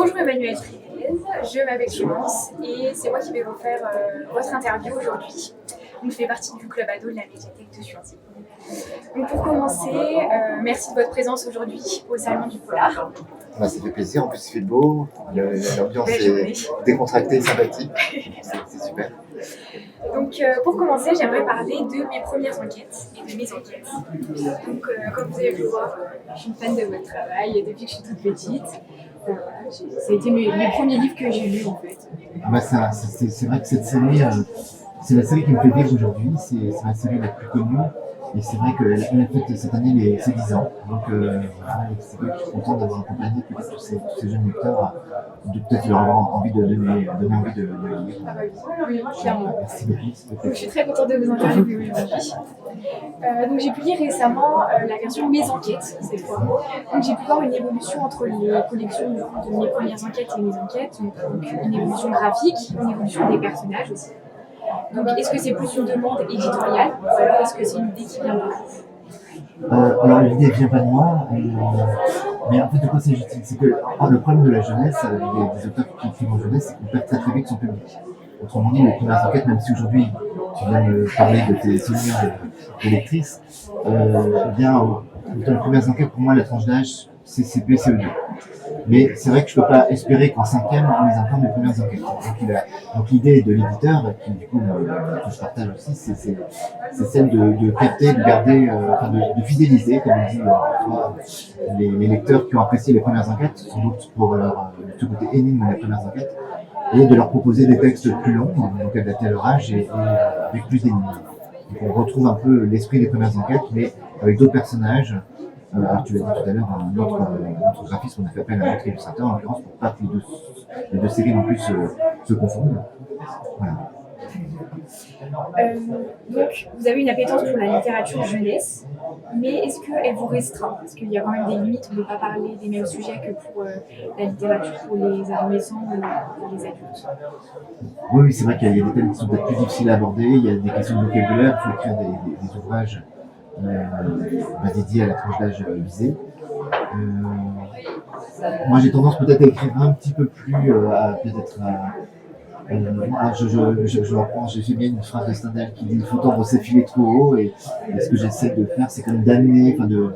Bonjour Emmanuel Triez, je m'appelle Clémence et c'est moi qui vais vous faire votre interview aujourd'hui. Donc, je fais partie du club ado de la médiathèque de Suancy. Donc pour commencer, merci de votre présence aujourd'hui au Salon du Polar. Ça fait plaisir, en plus il fait beau, l'ambiance est décontractée et sympathique, c'est super. Donc pour commencer, j'aimerais parler de mes premières enquêtes et de mes enquêtes. Donc comme vous avez pu voir, je suis une fan de votre travail depuis que je suis toute petite. Ça a été mes premiers livres que j'ai lus en fait. C'est vrai que cette série, c'est la série qui me fait vivre aujourd'hui, c'est la série la plus connue. Et c'est vrai qu'elle a fait cette année ses 10 ans. Donc c'est vrai que je suis content d'avoir accompagné peut-être tous ces jeunes lecteurs, de peut-être leur avoir envie de donner envie de lire. Ah bah oui, clairement. Merci beaucoup. Donc, je suis très contente de vous interviewer aujourd'hui. Donc j'ai pu lire récemment la version Mes enquêtes cette fois. Donc j'ai pu voir une évolution entre les collections de mes premières enquêtes et mes enquêtes. Donc une évolution graphique, une évolution des personnages aussi. Donc est-ce que c'est plus une demande éditoriale ou alors est-ce que c'est une idée qui vient de vous? Alors l'idée ne vient pas de moi, mais en fait de quoi s'agit-il? C'est que le problème de la jeunesse, des auteurs qui écrivent en jeunesse, c'est qu'on perd très vite son public. Autrement dit, les premières enquêtes, même si aujourd'hui tu viens me parler de tes souvenirs de lectrice, dans les premières enquêtes, pour moi la tranche d'âge c'est CP, CE2. Mais c'est vrai que je ne peux pas espérer qu'en cinquième, on les entende mes premières enquêtes. Donc l'idée de l'éditeur, qui du coup que je partage aussi, c'est celle de capter, de garder, de fidéliser, comme on dit, les lecteurs qui ont apprécié les premières enquêtes, sans doute pour ce côté énigme des premières enquêtes, et de leur proposer des textes plus longs, donc adaptés à leur âge et avec plus d'énigmes. Donc on retrouve un peu l'esprit des premières enquêtes, mais avec d'autres personnages. Alors tu l'as dit tout à l'heure, notre graphiste, on a fait appel à un autre illustrateur, en l'occurrence, pour pas que les deux séries non plus se confondent. Voilà. Donc, vous avez une appétence pour la littérature jeunesse, mais est-ce qu'elle vous restreint? Parce qu'il y a quand même des limites, on ne peut pas parler des mêmes sujets que pour la littérature pour les adolescents ou les adultes. Oui, c'est vrai qu'il y a des thèmes qui sont peut-être plus difficiles à aborder, il y a des questions de vocabulaire, il faut écrire des ouvrages dédiés à la tranche d'âge visée. Moi j'ai tendance peut-être à écrire un petit peu plus je reprends, j'ai fait bien une phrase de Stendhal qui dit il faut tendre ses filets trop haut et ce que j'essaie de faire c'est quand même d'amener, de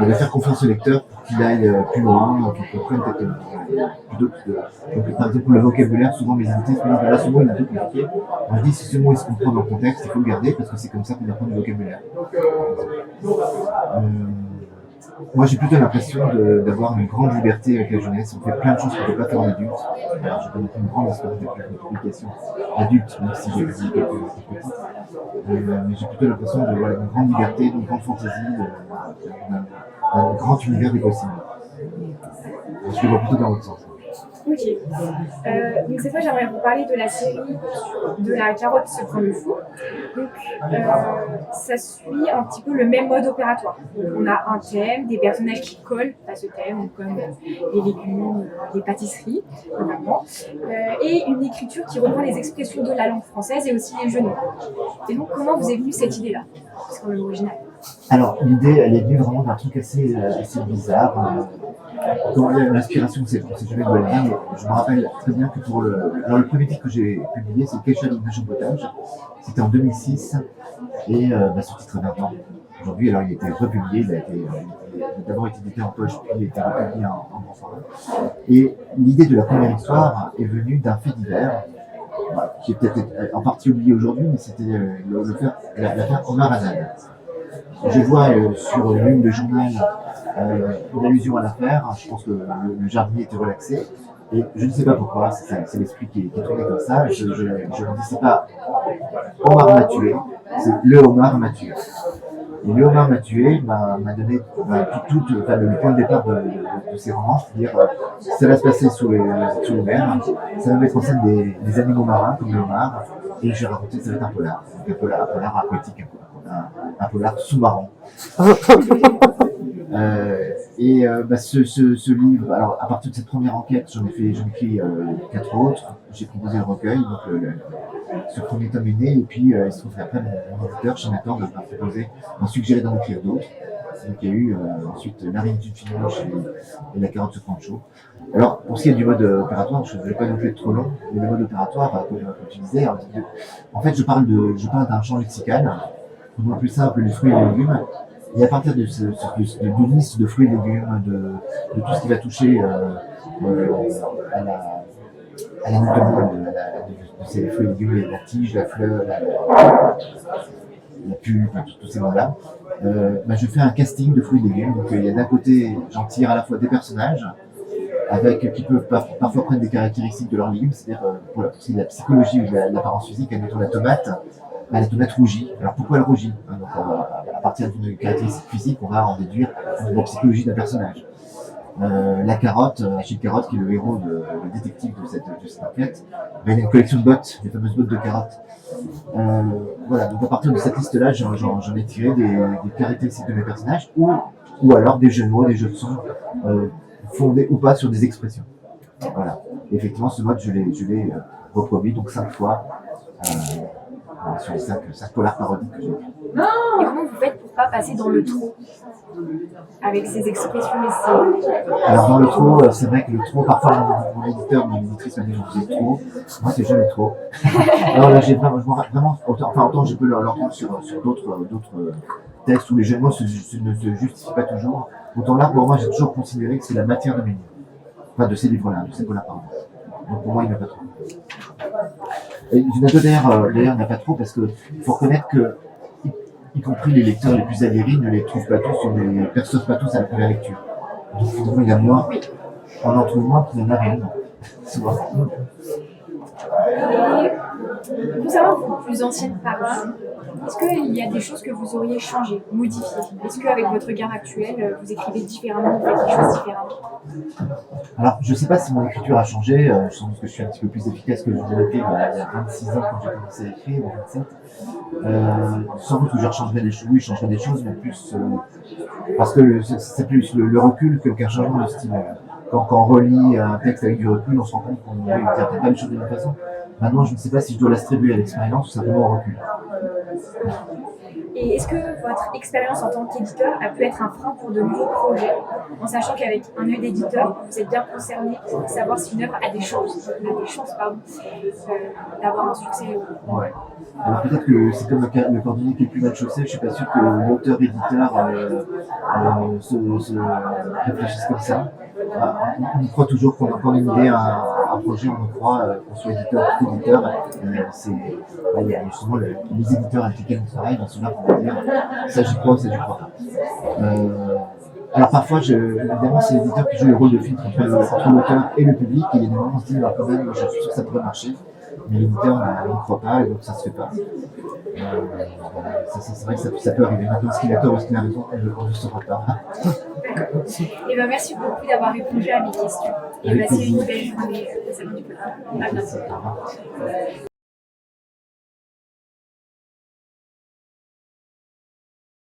leur faire confiance au lecteur pour qu'il aille plus loin, qu'il comprenne peut-être plutôt que donc par exemple pour le vocabulaire, souvent mes invités se disent là ce mot il est un peu compliqué. Moi je dis si ce mot il se comprend dans le contexte, il faut le garder parce que c'est comme ça qu'on apprend du vocabulaire. Moi j'ai plutôt l'impression d'avoir une grande liberté avec la jeunesse, on fait plein de choses qu'on ne peut pas faire en adulte. Alors j'ai pas non plus une grande expérience de publication adulte, même si j'ai vu quelques petites. Mais j'ai plutôt l'impression d'avoir une grande liberté, d'une grande fantaisie, d'un grand univers des possibles. Je le vois plutôt dans l'autre sens. Ok. Donc cette fois, j'aimerais vous parler de la série de la carotte se prend le fou. Donc ça suit un petit peu le même mode opératoire. Donc, on a un thème, des personnages qui collent à ce thème, comme les légumes, les pâtisseries, notamment, et une écriture qui reprend les expressions de la langue française et aussi les jeux de mots. Et donc comment vous est venue cette idée-là? C'est quand même original. Alors l'idée, elle est venue vraiment d'un truc assez bizarre. Dans l'inspiration, c'est jamais de bien, mais je me rappelle très bien que le premier titre que j'ai publié, c'est Quel challenge de potage. C'était en 2006 et ce titre est maintenant. Aujourd'hui, alors il a été republié, il a d'abord été édité en poche, puis il a été republié en grand format. Et l'idée de la première histoire est venue d'un fait divers, qui est peut-être en partie oublié aujourd'hui, mais c'était l'affaire Omar Haddad. Je vois sur l'une de journal une allusion à l'affaire, je pense que le jardinier était relaxé, et je ne sais pas pourquoi, c'est l'esprit qui est tourné comme ça, je ne dis c'est pas Omar m'a tué, c'est le Omar m'a tué. Et le Omar m'a tué m'a donné le point de départ de ces romans, c'est-à-dire ça va se passer sous les mers, ça va mettre en scène des animaux marins comme le homard, et j'ai raconté ça va être un polar aquatique, un polar sous-marin. Ce livre, alors à partir de cette première enquête, j'en ai écrit 4 autres, j'ai proposé le recueil, donc ce premier tome est né, et puis il se trouve qu'après mon éditeur, chez Nathan, m'a suggéré d'en écrire d'autres. Donc il y a eu ensuite l'arine du finoche et la carotte francho. Alors pour ce qui est du mode opératoire, je ne vais pas non plus être trop long, mais le mode opératoire que j'utilisais, en fait je parle d'un champ lexical, pour le plus simple, les fruits et les légumes. Et à partir d'une liste de fruits et légumes, de tout ce qui va toucher à la note de moelle, de ces fruits et légumes, la tige, la fleur, la pulpe, tous ces mots-là, je fais un casting de fruits et légumes. Donc il y a d'un côté, j'en tire à la fois des personnages, qui peuvent parfois prendre des caractéristiques de leurs légumes, c'est-à-dire pour la psychologie ou l'apparence physique, admettons la tomate rougit. Alors pourquoi elle rougit? Donc, à partir d'une caractéristique physique, on va en déduire la psychologie d'un personnage. La carotte, Achille Carotte, qui est le héros, le détective de cette enquête, il a une collection de bottes, les fameuses bottes de carottes. Voilà, donc à partir de cette liste-là, j'en ai tiré des caractéristiques de mes personnages, ou alors des jeux de mots, des jeux de sons, fondés ou pas sur des expressions. Voilà. Et effectivement, ce mode, je l'ai reproduit donc 5 fois sur les 5 polars parodiques que j'ai écrits. Et comment vous faites pour pas passer dans le trop avec ces expressions et ces... Alors dans le trop, c'est vrai que le trop, parfois mon éditeur, mon éditrice m'a dit que je faisais trop. Moi, c'est jamais trop. Alors là, j'ai vraiment, autant je peux l'entendre sur d'autres textes où les jeux de mots ne se justifient pas toujours. Autant là, pour moi, j'ai toujours considéré que c'est la matière de mes livres. Enfin, de ces livres-là, de ces polars parodiques. Donc pour moi, il n'y en a pas trop. Et Junato d'ailleurs, il n'y en a pas trop parce qu'il faut reconnaître que, y compris les lecteurs les plus aguerris, ne les trouvent pas tous, ou ne les perçoivent pas tous à la première lecture. Donc finalement, il y a moins, on en trouve moins qu'il y en a réellement. Souvent. Et concernant vos plus anciennes parutions, est-ce qu'il y a des choses que vous auriez changées, modifiées? Est-ce qu'avec votre regard actuel, vous écrivez différemment, vous faites des choses différemment? Alors, je ne sais pas si mon écriture a changé. Je sens que je suis un petit peu plus efficace que je l'ai été il y a 26 ans quand j'ai commencé à écrire, ou 27. Sans doute que je changerai des choses, mais plus parce que c'est plus le recul qu'un changement de style. Quand on relit un texte avec du recul, on se rend compte qu'on n'interprète pas les choses de la même façon. Maintenant, je ne sais pas si je dois l'attribuer à l'expérience ou simplement au recul. Et est-ce que votre expérience en tant qu'éditeur a pu être un frein pour de nouveaux projets, en sachant qu'avec un œil d'éditeur, vous êtes bien concerné pour savoir si une œuvre a des chances d'avoir un succès? Ouais. Alors peut-être que c'est comme le cordonnier qui est plus mal chaussé, je ne suis pas sûr que l'auteur-éditeur se réfléchisse comme ça. On croit toujours qu'on a une idée, un projet, on croit qu'on soit éditeur ou éditeur. Il y a justement les éditeurs avec lesquels on travaille, dans ceux-là qu'on va dire ça j'y crois ou ça j'y crois pas. Alors parfois, évidemment, c'est l'éditeur qui joue le rôle de filtre entre l'auteur et le public, et il y a des moments où on se dit quand même, je suis sûr que ça pourrait marcher, mais l'éditeur n'y croit pas et donc ça se fait pas. C'est vrai que ça peut arriver. Maintenant, est-ce qu'il a tort ou est-ce qu'il a raison, je ne saurais pas. Et ben, merci beaucoup d'avoir répondu à mes questions. Et passez une belle journée au Salon du Polar. À bientôt.